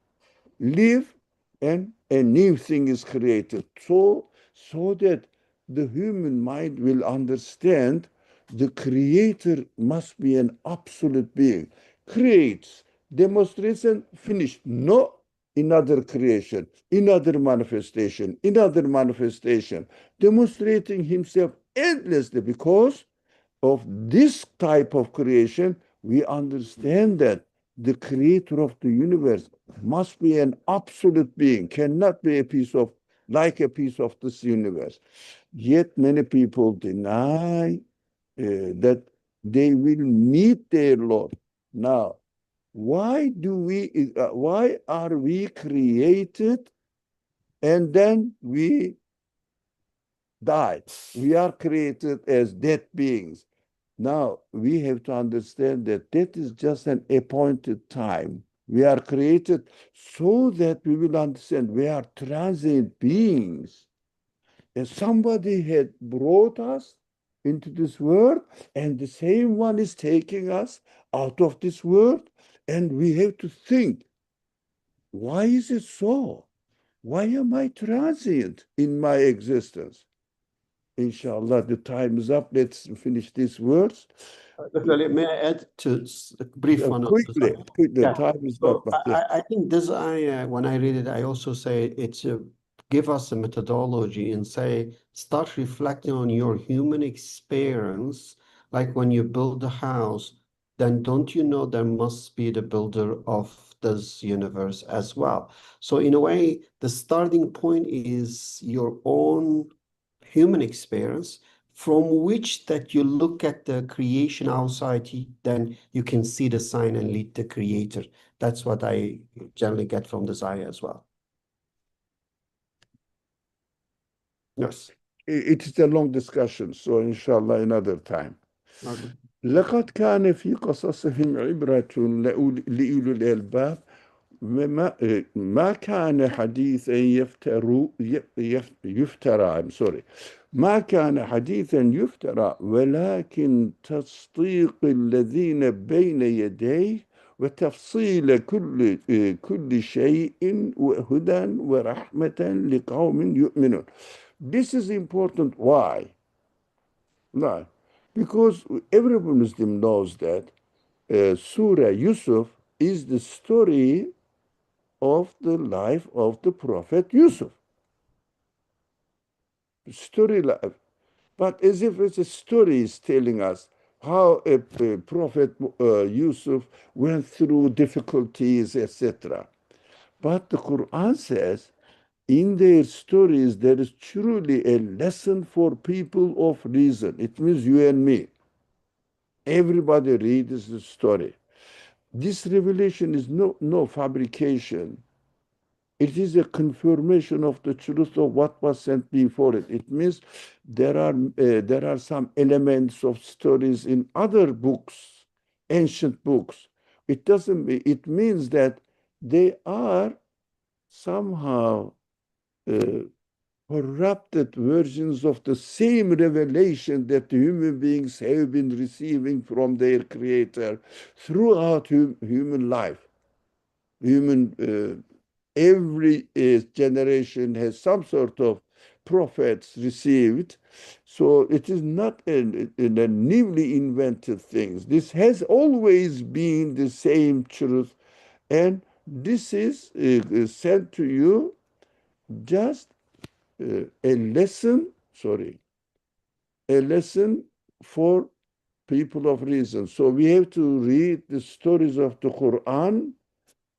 Live, and a new thing is created. So that the human mind will understand the creator must be an absolute being. Creates, demonstration, finished. No, another creation, another manifestation, another manifestation, demonstrating himself endlessly. Because of this type of creation, we understand that the creator of the universe must be an absolute being, cannot be a piece of, like a piece of this universe. Yet many people deny that they will meet their Lord. Now, why are we created and then we die? We are created as dead beings. Now, we have to understand that that is just an appointed time. We are created so that we will understand we are transient beings. And somebody had brought us into this world, and the same one is taking us out of this world. And we have to think, why is it so? Why am I transient in my existence? Inshallah, the time is up. Let's finish these words. Dr. May I add to a brief one on this Quickly, ayah? quickly, Yeah. time is So up. Yes. I think this ayah, when I read it, I also say it's give us a methodology and say, start reflecting on your human experience. Like when you build a house, then don't you know there must be the builder of this universe as well? So in a way, the starting point is your own human experience from which that you look at the creation outside, then you can see the sign and lead the creator. That's what I generally get from this ayah as well. Yes. It is a long discussion, so inshallah another time. Okay. لقد كان في قصصهم عبرة لأولي الألباب ما كان حديثا يفترى I'm sorry ما كان حديثا يفترى ولكن تصديق الذين بين يديه وتفصيل كل شيء وهدى ورحمة لقوم يؤمنون. This is important. Why? No, because every Muslim knows that Surah Yusuf is the story of the life of the Prophet Yusuf. Story life. But as if it's a story is telling us how a Prophet Yusuf went through difficulties, etc. But the Quran says in their stories there is truly a lesson for people of reason. It means you and me. Everybody reads the story. This revelation is no fabrication. It is a confirmation of the truth of what was sent before it. It means there are some elements of stories in other books, ancient books. It doesn't. It means that they are somehow uh, corrupted versions of the same revelation that the human beings have been receiving from their Creator throughout human life. Every generation has some sort of prophets received. So it is not a newly invented thing. This has always been the same truth. And this is sent to you just a lesson, a lesson for people of reason. So we have to read the stories of the Quran,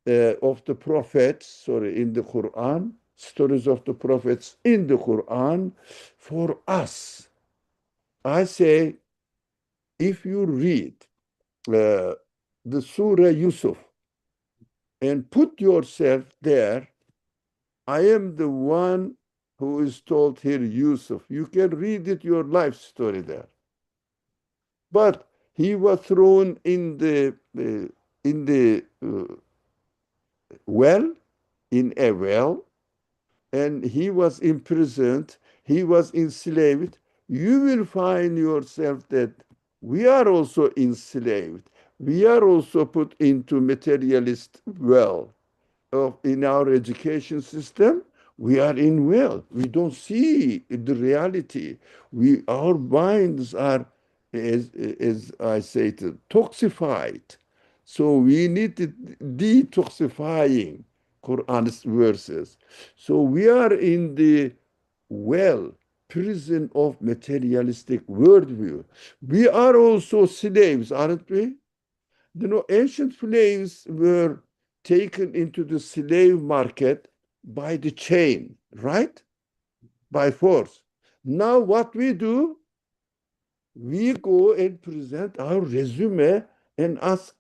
of the prophets, in the Quran, stories of the prophets in the Quran for us. I say, if you read the Surah Yusuf and put yourself there, I am the one who is told here, Yusuf. You can read it, your life story there. But he was thrown in the well, in a well, and he was imprisoned, he was enslaved. You will find yourself that we are also enslaved. We are also put into materialist well in our education system. We are in well. We don't see the reality. Our minds are, as I say, toxified. So we need detoxifying Quran's verses. So we are in the well prison of materialistic worldview. We are also slaves, aren't we? Ancient slaves were taken into the slave market by the chain, right? By force. Now what we do, we go and present our resume and ask,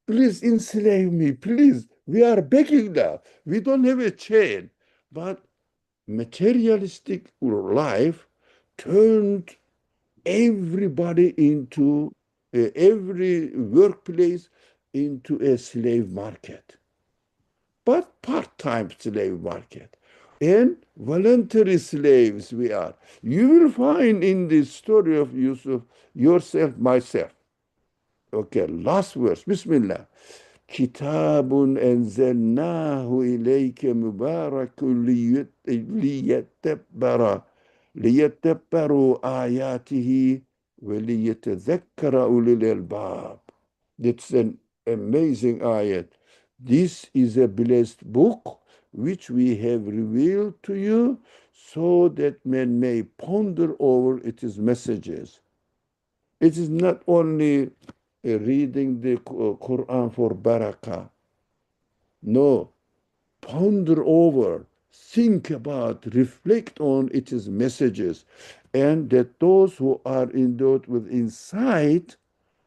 please enslave me, please. We are begging now. We don't have a chain. But materialistic life turned everybody into every workplace into a slave market, but part-time slave market. And voluntary slaves we are. You will find in the story of Yusuf yourself, myself. Okay, last verse. Bismillah. كتاب أنزلناه إليك مبارك ليتدبروا آياته وليتذكر أولي الألباب. That's an amazing ayat. This is a blessed book which we have revealed to you so that men may ponder over its messages. It is not only reading the Quran for barakah. No, ponder over, think about, reflect on its messages, and that those who are endowed with insight,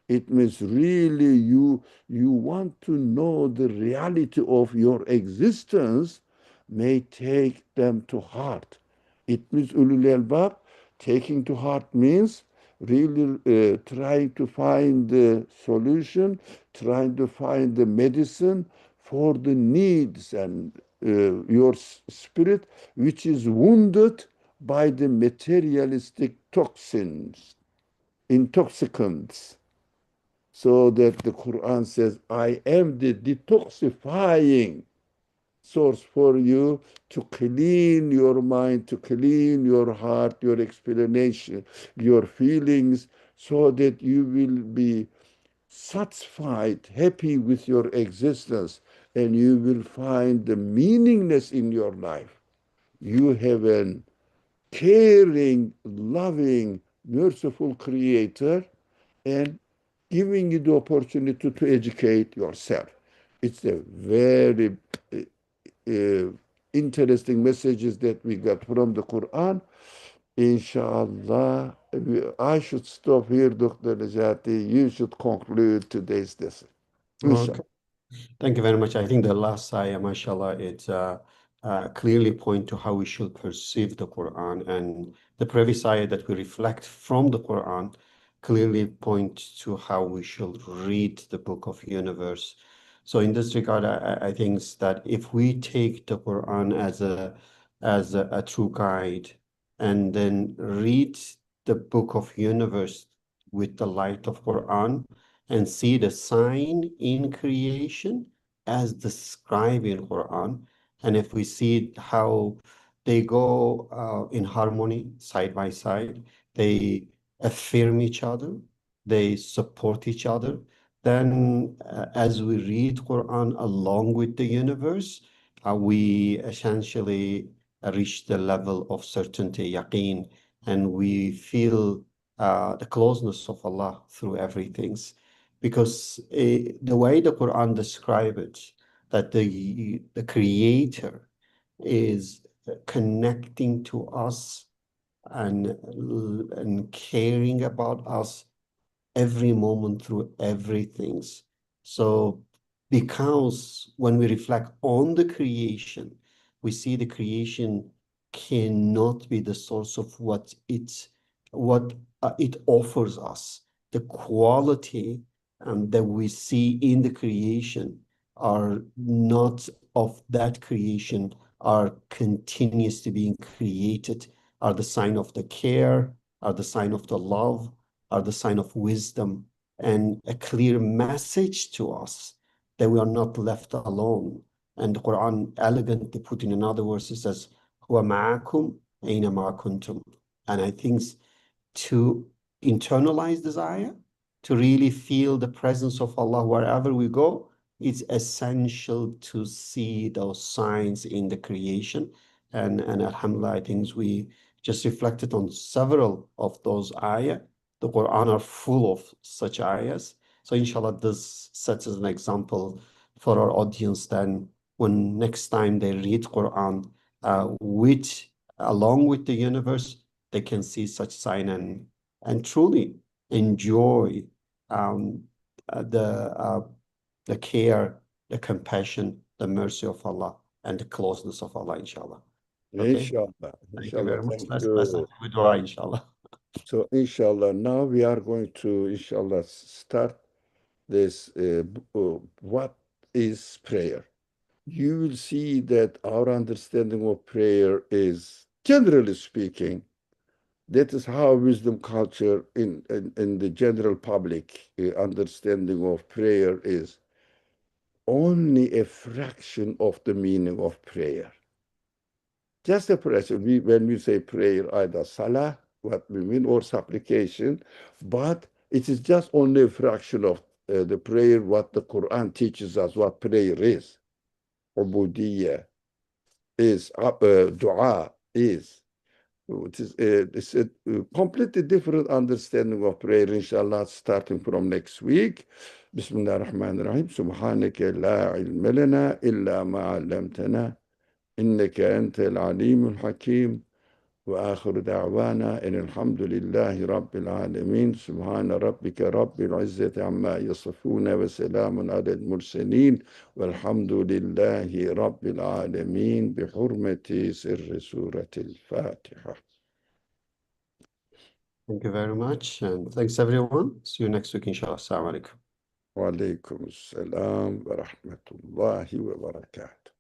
it means really you want to know the reality of your existence, may take them to heart. It means ulul albab, taking to heart means really trying to find the solution, trying to find the medicine for the needs and your spirit, which is wounded by the materialistic toxins, intoxicants. So that the Quran says, I am the detoxifying source for you to clean your mind, to clean your heart, your explanation, your feelings, so that you will be satisfied, happy with your existence, and you will find the meaningness in your life. You have an caring, loving, merciful Creator, and giving you the opportunity to educate yourself. It's a very interesting messages that we got from the Quran. Inshallah, I should stop here, Dr. Najati. You should conclude today's lesson. Okay. Inshallah. Thank you very much. I think the last ayah, mashallah, it clearly point to how we should perceive the Quran, and the previous ayah that we reflect from the Quran clearly point to how we should read the Book of Universe. So in this regard, I think that if we take the Quran as a true guide and then read the Book of Universe with the light of Quran, and see the sign in creation as described in Quran. And if we see how they go in harmony side by side, they affirm each other, they support each other, then as we read Quran along with the universe, we essentially reach the level of certainty, yaqeen, and we feel the closeness of Allah through everything, because the way the Quran describes it, that the Creator is connecting to us and caring about us every moment through everything. So, because when we reflect on the creation, we see the creation cannot be the source of what it offers us. The quality that we see in the creation are not of that creation, are continuously being created, are the sign of the care, are the sign of the love, are the sign of wisdom, and a clear message to us that we are not left alone. And the Quran elegantly put in another verse, it says, "Huwa ma'akum aynama kuntum." And I think to internalize this ayah, to really feel the presence of Allah wherever we go, it's essential to see those signs in the creation. And alhamdulillah, I think we just reflected on several of those ayah. The Quran are full of such ayahs. So inshallah, this sets as an example for our audience. Then when next time they read Quran with along with the universe, they can see such sign and truly enjoy um, uh, the uh, the care, the compassion, the mercy of Allah, and the closeness of Allah, inshallah. Okay. Inshallah. Thank you Inshallah. very much. Thank Let's you. with dua, inshallah. So, inshallah, now we are going to, inshallah, start this. What is prayer? You will see that our understanding of prayer is, generally speaking, that is how wisdom culture in the general public understanding of prayer is only a fraction of the meaning of prayer. Just a prayer. When we say prayer, either salah, what we mean, or supplication, but it is just only a fraction of the prayer, what the Quran teaches us, what prayer is. Ubudiyya is, dua is. It's a completely different understanding of prayer, inshallah, starting from next week. Bismillah ar-Rahman ar-Rahim. Subhanaka la ilma lana illa ma 'allamtana innaka antal alimul hakim. وآخر دعوانا إن الحمد لله رب العالمين سبحان ربك رب العزة عما يصفون وسلام على المرسلين والحمد لله رب العالمين بحرمة سر سورة الفاتحة. Thank you very much, and thanks everyone. See you next week, inshallah. Assalamu alaikum. وعليكم السلام ورحمة الله وبركاته.